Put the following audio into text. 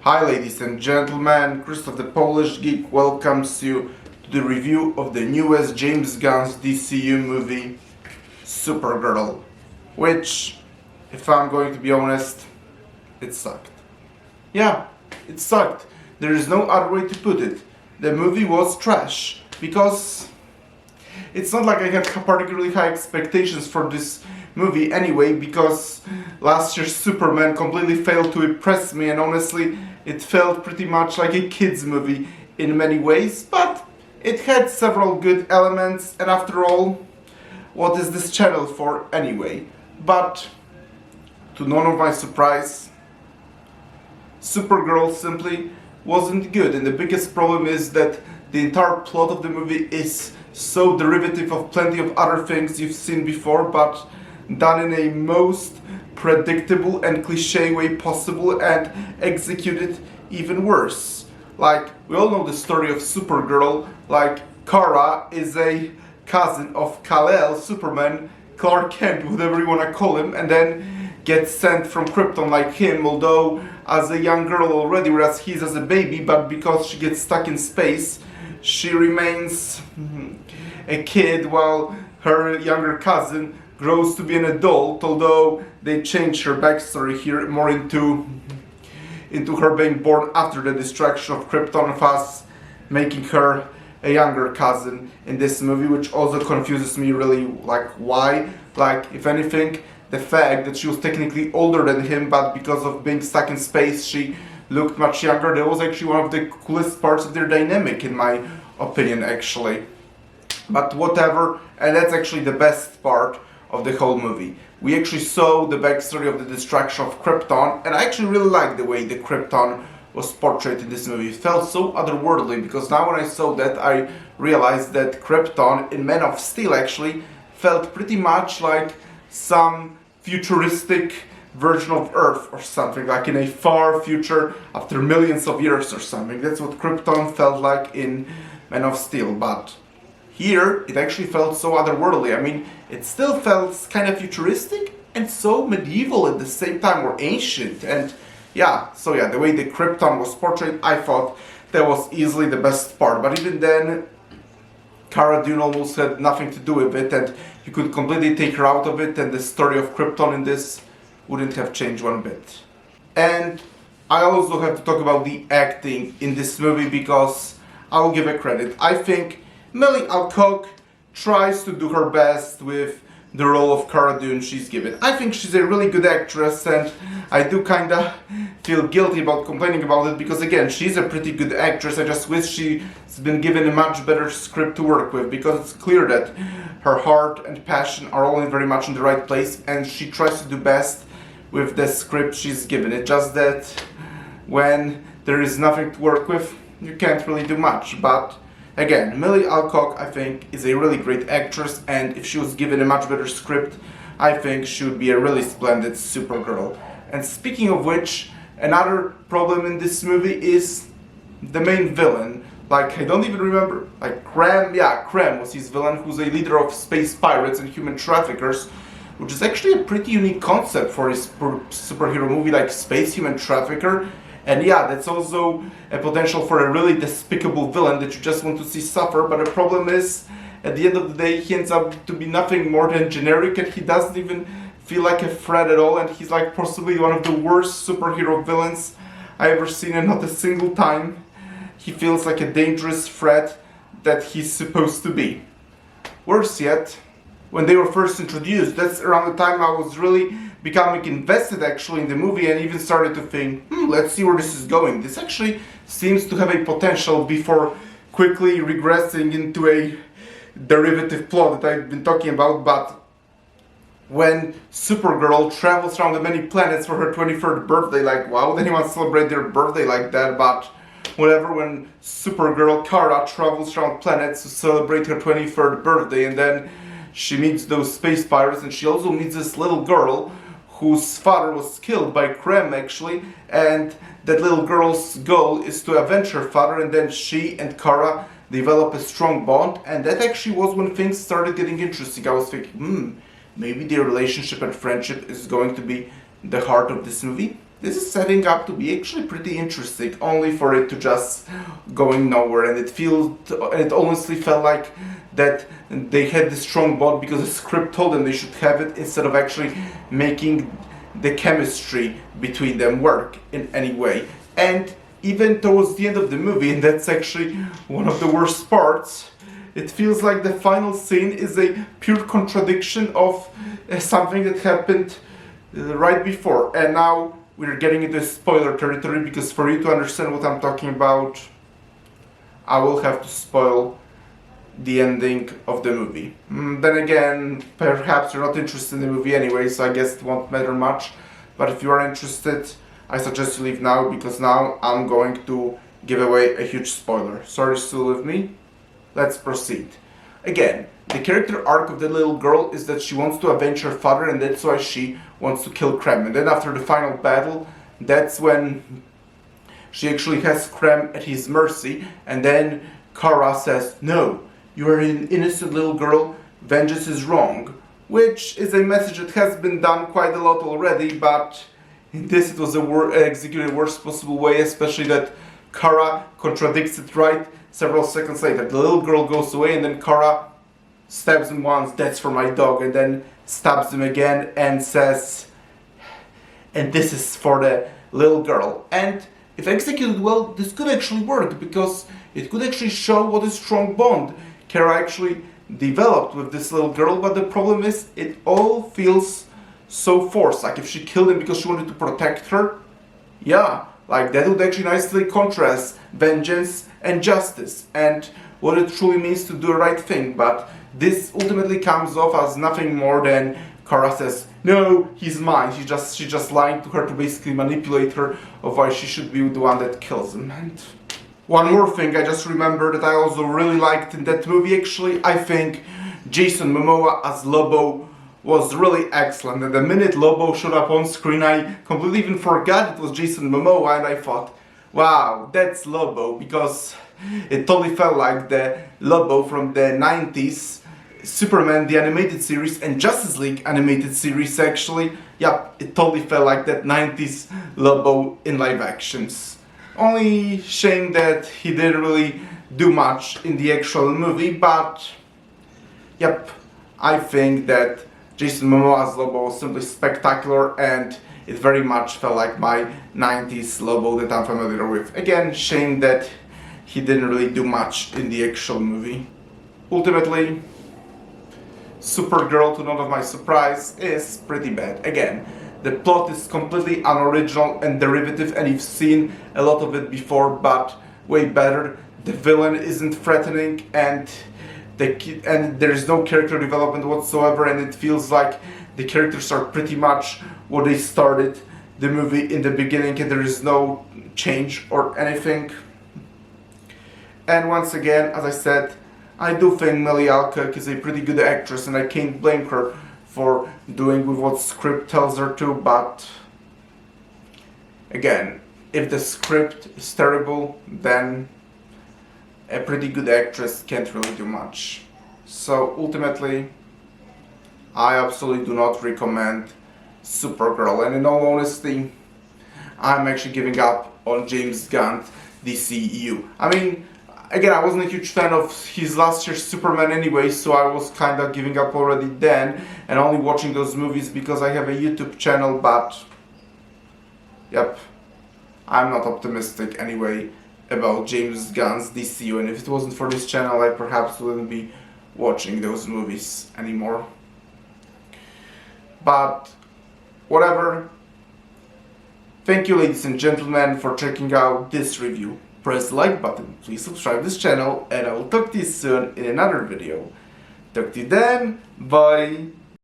Hi ladies and gentlemen, Christoph the Polish Geek welcomes you to the review of the newest James Gunn's DCU movie, Supergirl, which, if I'm going to be honest, it sucked. Yeah, it sucked. There is no other way to put it. The movie was trash, because it's not like I had particularly high expectations for this movie anyway, because last year's Superman completely failed to impress me, and honestly it felt pretty much like a kids movie in many ways, but it had several good elements, and after all, what is this channel for anyway? But to none of my surprise, Supergirl simply wasn't good, and the biggest problem is that the entire plot of the movie is so derivative of plenty of other things you've seen before, but done in a most predictable and cliche way possible and executed even worse. Like, we all know the story of Supergirl, like Kara is a cousin of Kal-El, Superman, Clark Kent, whatever you wanna call him, and then gets sent from Krypton like him, although as a young girl already, whereas he's as a baby, but because she gets stuck in space, she remains a kid while her younger cousin grows to be an adult, although they change her backstory here more into her being born after the destruction of Krypton, thus making her a younger cousin in this movie, which also confuses me really, like why? Like, if anything, the fact that she was technically older than him, but because of being stuck in space, she looked much younger. That was actually one of the coolest parts of their dynamic, in my opinion, actually. But whatever, and that's actually the best part of the whole movie. We actually saw the backstory of the destruction of Krypton, and I actually really liked the way the Krypton was portrayed in this movie. It felt so otherworldly, because now when I saw that, I realized that Krypton in Man of Steel actually felt pretty much like some futuristic version of Earth or something, like in a far future after millions of years or something. That's what Krypton felt like in Man of Steel, but here it actually felt so otherworldly. I mean, it still felt kind of futuristic and so medieval at the same time, or ancient. And so the way the Krypton was portrayed, I thought that was easily the best part. But even then, Cara Dune almost had nothing to do with it, and you could completely take her out of it, and the story of Krypton in this wouldn't have changed one bit. And I also have to talk about the acting in this movie, because I will give it credit. I think Millie Alcock tries to do her best with the role of Cara Dune she's given. I think she's a really good actress, and I do kinda feel guilty about complaining about it, because again, she's a pretty good actress. I just wish she's been given a much better script to work with, because it's clear that her heart and passion are all very much in the right place, and she tries to do best with the script she's given. It's just that when there is nothing to work with, you can't really do much. But again, Millie Alcock, I think, is a really great actress, and if she was given a much better script, I think she would be a really splendid Supergirl. And speaking of which, another problem in this movie is the main villain. Like, I don't even remember, like Krem was his villain, who's a leader of space pirates and human traffickers, which is actually a pretty unique concept for a superhero movie like Space Human Trafficker. And that's also a potential for a really despicable villain that you just want to see suffer, but the problem is, at the end of the day, he ends up to be nothing more than generic, and he doesn't even feel like a threat at all, and he's like possibly one of the worst superhero villains I ever seen, and not a single time he feels like a dangerous threat that he's supposed to be. Worse yet, when they were first introduced, that's around the time I was really becoming invested actually in the movie, and even started to think, let's see where this is going. This actually seems to have a potential before quickly regressing into a derivative plot that I've been talking about. But when Supergirl travels around the many planets for her 23rd birthday, like, why would anyone celebrate their birthday like that? But whatever, when Supergirl Kara travels around planets to celebrate her 23rd birthday, and then she meets those space pirates, and she also meets this little girl whose father was killed by Krem actually, and that little girl's goal is to avenge her father, and then she and Kara develop a strong bond, and that actually was when things started getting interesting. I was thinking, maybe their relationship and friendship is going to be the heart of this movie. this is setting up to be actually pretty interesting, only for it to just going nowhere. And it honestly felt like that they had this strong bond because the script told them they should have it, instead of actually making the chemistry between them work in any way. And even towards the end of the movie, and that's actually one of the worst parts, it feels like the final scene is a pure contradiction of something that happened right before. And now we're getting into spoiler territory, because for you to understand what I'm talking about, I will have to spoil the ending of the movie. Then again, perhaps you're not interested in the movie anyway, so I guess it won't matter much. But if you are interested, I suggest you leave now, because now I'm going to give away a huge spoiler. Sorry, still with me? Let's proceed. Again, the character arc of the little girl is that she wants to avenge her father, and that's why she wants to kill Krem. And then after the final battle, that's when she actually has Krem at his mercy, and then Kara says, "No, you are an innocent little girl, vengeance is wrong," which is a message that has been done quite a lot already, but in this it was executed worst possible way, especially that Kara contradicts it right several seconds later. The little girl goes away, and then Kara stabs him once, "That's for my dog," and then stabs him again and says, "And this is for the little girl." And if executed well, this could actually work, because it could actually show what a strong bond Kara actually developed with this little girl. But the problem is, it all feels so forced. Like, if she killed him because she wanted to protect her, yeah, like that would actually nicely contrast vengeance and justice and what it truly means to do the right thing. But this ultimately comes off as nothing more than Kara says, "No, he's mine." She's just lying to her to basically manipulate her of why she should be the one that kills him. And one more thing I just remembered that I also really liked in that movie, actually, I think Jason Momoa as Lobo was really excellent. And the minute Lobo showed up on screen, I completely even forgot it was Jason Momoa, and I thought, wow, that's Lobo, because it totally felt like the Lobo from the 90s, Superman the animated series, and Justice League animated series actually. Yep, it totally felt like that 90s Lobo in live actions. Only shame that he didn't really do much in the actual movie, but yep, I think that Jason Momoa's Lobo was simply spectacular, and it very much felt like my 90s Lobo that I'm familiar with. Again, shame that he didn't really do much in the actual movie. Ultimately, Supergirl, to none of my surprise, is pretty bad. Again, the plot is completely unoriginal and derivative, and you've seen a lot of it before, but way better. The villain isn't threatening, and there is no character development whatsoever, and it feels like the characters are pretty much what they started the movie in the beginning, and there is no change or anything. And once again, as I said, I do think Millie Alcock is a pretty good actress, and I can't blame her for doing with what script tells her to, but again, if the script is terrible, then a pretty good actress can't really do much. So ultimately, I absolutely do not recommend Supergirl, and in all honesty, I'm actually giving up on James Gunn's DCEU. I mean, again, I wasn't a huge fan of his last year's Superman anyway, so I was kind of giving up already then, and only watching those movies because I have a YouTube channel, but yep, I'm not optimistic anyway about James Gunn's DCU, and if it wasn't for this channel, I perhaps wouldn't be watching those movies anymore. But whatever. Thank you, ladies and gentlemen, for checking out this review. Press the like button, please subscribe to this channel, and I will talk to you soon in another video. Talk to you then, bye!